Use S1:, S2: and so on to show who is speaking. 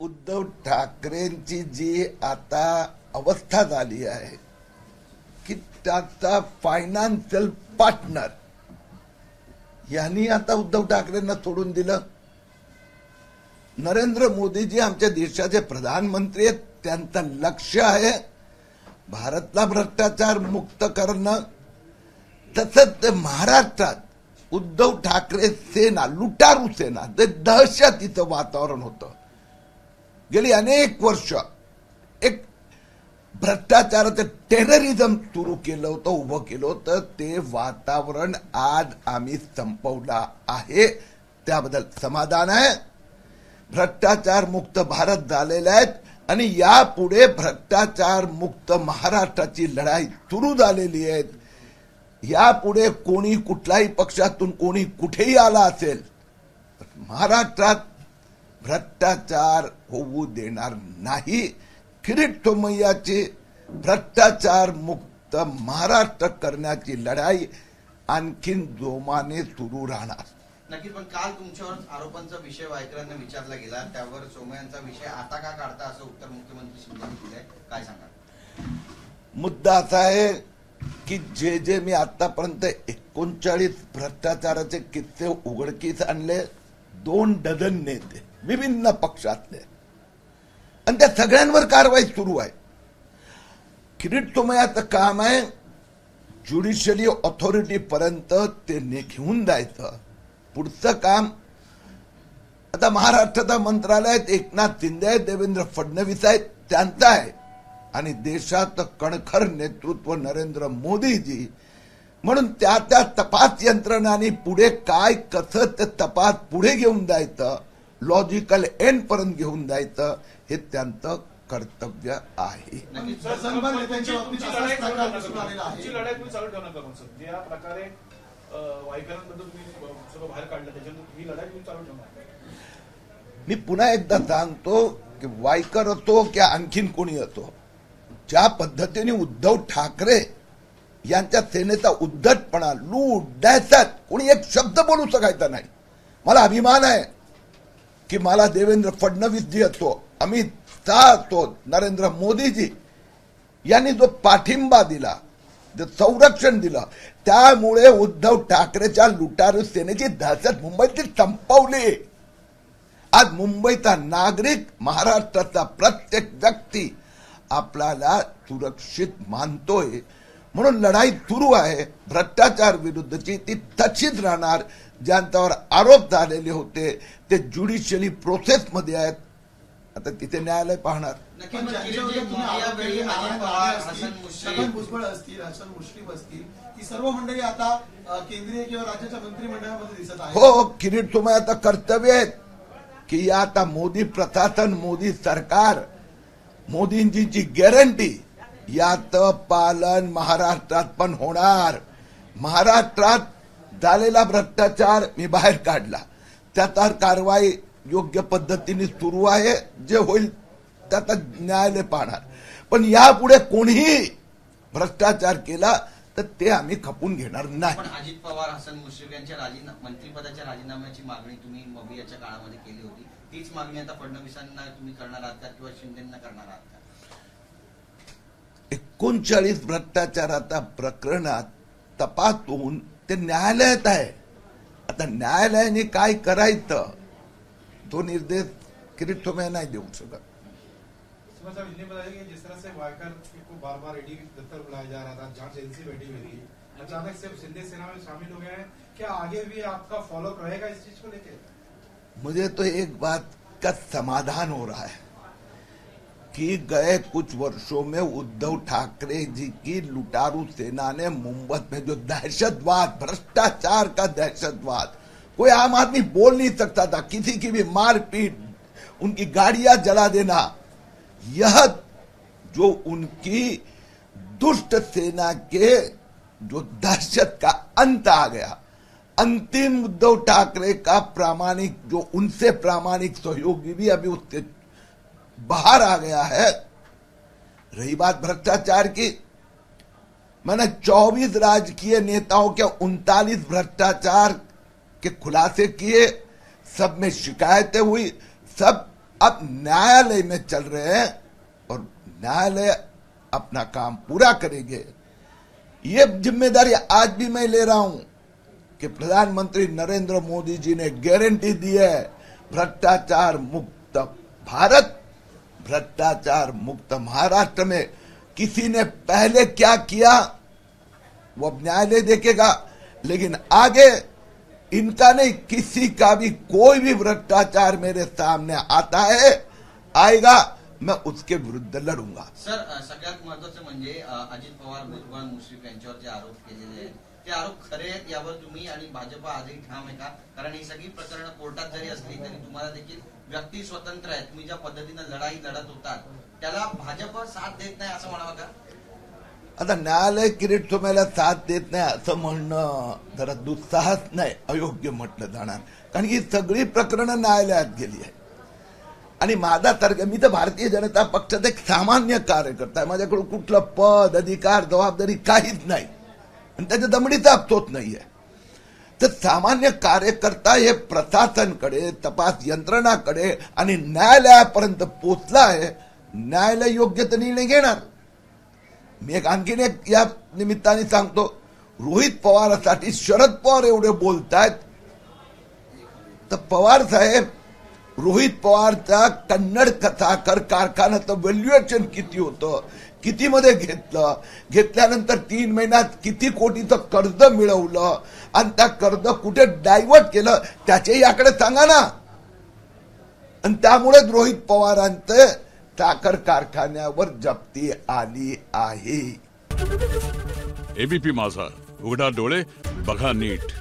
S1: उद्धव ठाकरेंची जी आता अवस्था झाली आहे की त्याचा फायनान्शियल पार्टनर यांनी आता उद्धव ठाकरेंना सोडून दिलं. नरेंद्र मोदीजी आमच्या देशाचे प्रधानमंत्री आहेत. त्यांचं लक्ष आहे भारतला भ्रष्टाचार मुक्त करणं. तसंच महाराष्ट्रात उद्धव ठाकरे सेना, लुटारू सेना, ते दहशतीचं वातावरण होतं. गेली अनेक वर्ष एक भ्रष्टाचाराचं टेररिझम सुरू केलं होतं, उभं केलं होतं. ते वातावरण आज आम्ही संपवलं आहे, त्याबद्दल समाधान आहे. भ्रष्टाचार मुक्त भारत झालेला आहे आणि यापुढे भ्रष्टाचार मुक्त महाराष्ट्राची लढाई सुरू झालेली आहे. यापुढे कोणी कुठल्याही पक्षातून कोणी कुठेही आला असेल, महाराष्ट्रात भ्रष्टाचार होऊ देणार नाही. किरीट सोमय्याची भ्रष्टाचार मुक्त महाराष्ट्र करण्याची लढाई आणखीन जोमाने सुरू राहणार.
S2: नक्कीच. पण काल तुमच्यावर आरोपांचा विषय वायकरांना विचारला गेला, त्यावर सोमय्यांचा विषय आता का काढता असं उत्तर मुख्यमंत्री शिंदेंनी दिलंय, काय सांगा?
S1: मुद्दा असा आहे की जे मी आतापर्यंत 39 भ्रष्टाचाराचे किस्से उघडकीस आणले, 2 डझन नेते विभिन्न पक्षातले, आणि त्या सगळ्यांवर कारवाई सुरू आहे. किरीट सोमय्याचं काम आहे ज्युडिशियली ऑथॉरिटी पर्यंत ते घेऊन जायचं. पुढचं काम आता महाराष्ट्राचा मंत्रालयात एकनाथ शिंदे आहेत, देवेंद्र फडणवीस आहेत, त्यांचं आहे. आणि देशाचं कणखर नेतृत्व नरेंद्र मोदीजी. म्हणून त्या तपास यंत्रणांनी पुढे काय कसं ते तपास पुढे घेऊन जायचं, लॉजिकल एंड पर्यंत घेऊन जायचं, हे त्यांचं कर्तव्य आहे. मी पुन्हा एकदा सांगतो की वायकर असो की आणखीन कोणी असो, ज्या पद्धतीने उद्धव ठाकरे यांच्या सेनेचा उद्धटपणा, लूट, दहशत, कोणी एक शब्द बोलू शकायचा नाही. मला अभिमान आहे की मला देवेंद्र फडणवीस जी असो, अमित शाह असो, नरेंद्र मोदीजी यांनी जो पाठिंबा दिला, जे संरक्षण दिलं, त्यामुळे उद्धव ठाकरेच्या लुटारू सेनेची दहशत मुंबईत संपवली. आज मुंबईचा नागरिक, महाराष्ट्राचा प्रत्येक व्यक्ती आपल्याला सुरक्षित मानतोय. म्हणून लढाई सुरू आहे भ्रष्टाचार विरुद्धची, ती तशीच राहणार. ज्यांच्यावर आरोप झालेले होते ते ज्युडिशियली प्रोसेसमध्ये आहेत, आता तिथे न्यायालय पाहणार.
S3: भुजबळ असतील, हसन मुश्रीफ असतील, ती सर्व मंडळी आता केंद्रीय किंवा राज्याच्या मंत्रिमंडळामध्ये दिसत आहेत.
S1: हो, किरीट सोमय्याचं कर्तव्य आहे की या आता मोदी प्रशासन, मोदी सरकार, मोदींची गॅरंटी याचं पालन महाराष्ट्रात पण होणार. महाराष्ट्रात झालेला भ्रष्टाचार मी बाहेर काढला, त्याचा कारवाई योग्य पद्धतीने सुरू आहे. जे होईल त्याचा न्यायालय पाहणार. पण यापुढे कोणीही भ्रष्टाचार केला तर ते आम्ही खपून घेणार नाही.
S2: पण अजित पवार, हसन मुश्रीफ यांच्या मंत्रिपदाच्या राजीनाम्याची मागणी तुम्ही मबियाच्या काळामध्ये केली होती, तीच मागणी आता फडणवीसांना तुम्ही करणार आहात का किंवा शिंदेंना करणार आहात का?
S1: 39 भ्रष्टाचाराच्या प्रकरणात तपास होऊन ते न्यायालयात आहे. आता न्यायालयाने काय करायचं तो निर्देश किरीट सोमय्या नहीं देऊ सकत.
S4: जिस तरह से वायकर को बार-बार ईडी दफ्तर बुलाया जा रहा था, जांच एजेंसी बैठी हुई थी, अचानक से शिंदे सेना में शामिल हो गए हैं, क्या आगे भी आपका फॉलोअप रहेगा इस चीज को लेकर?
S1: मुझे तो एक बात का समाधान हो रहा है कि गए कुछ वर्षों में उद्धव ठाकरे जी की लुटारू सेना ने मुंबई में जो दहशतवाद, भ्रष्टाचार का दहशतवाद, कोई आम आदमी बोल नहीं सकता था, किसी की भी मारपीट, उनकी गाड़ियां जला देना, यह जो उनकी दुष्ट सेना के जो दहशत का अंत आ गया. अंतिम उद्धव ठाकरे का प्रामाणिक, जो उनसे प्रामाणिक सहयोगी भी अभी उससे बाहर आ गया है. रही बात भ्रष्टाचार की, मैंने 24 राजकीय नेताओं के 39 भ्रष्टाचार के खुलासे किए, सब में शिकायतें हुई, सब अब न्यायालय में चल रहे हैं और न्यायालय अपना काम पूरा करेंगे। ये जिम्मेदारी आज भी मैं ले रहा हूं कि प्रधानमंत्री नरेंद्र मोदी जी ने गारंटी दी है भ्रष्टाचार मुक्त भारत, भ्रष्टाचार मुक्त महाराष्ट्र में। किसी ने पहले क्या किया वो अब न्यायालय देखेगा, लेकिन आगे इनका नहीं, किसी का भी कोई भी भ्रष्टाचार मेरे सामने आता है आएगा, मैं उसके विरुद्ध लढूंगा।
S2: सर, सगळ्यात महत्वाचं म्हणजे अजित पवार, भुजबळ, मुश्रीफ यांच्यावर जे आरोप केलेले आहेत ते आरोप खरे आहेत यावर तुम्ही आणि भाजप आजही ठाम आहे का? कारण ही सगळी प्रकरणं कोर्टात जरी असली तरी तुम्हाला देखील व्यक्ती स्वतंत्र आहे, तुम्ही ज्या पद्धतीनं लढाई लढत होतात त्याला भाजप साथ देत नाही असं म्हणावं का?
S1: आता न्यायालय किरीट सोमय्याला साथ देत नाही असं म्हणणं जरा दुस्साहस नाही, अयोग्य म्हटलं जाणार, कारण ही सगळी प्रकरणं न्यायालयात गेली आहे। आणि माझा तर्क, मी तर भारतीय जनता पक्षात एक सामान्य कार्यकर्ता आहे, माझ्याकडे कुठलं पद, अधिकार, जबाबदारी काहीच नाही आणि त्याच्या दमडीचा अफसोस नाहीये। तर सामान्य कार्यकर्ता हे प्रशासनकडे, तपास यंत्रणाकडे आणि न्यायालयापर्यंत पोचला आहे, न्यायालय योग्य तो निर्णय घेणार। मी आणखीन एक या निमित्ताने सांगतो, रोहित पवारांसाठी शरद पवार एवढे बोलतायत तर पवार साहेब, रोहित पवारच्या कन्नड कथाकर कारखान्याचं व्हॅल्युएशन किती होतं, किती मध्ये घेतल्यानंतर 3 महिन्यात किती कोटीचं कर्ज मिळवलं आणि त्या कर्ज कुठे डायव्हर्ट केलं त्याच्याही आकडे सांगा ना। आणि त्यामुळे रोहित पवारांचे साखर कारखान्यावर जप्ती आली आहे।
S5: एबीपी माझा, उघडा डोळे बघा नीट।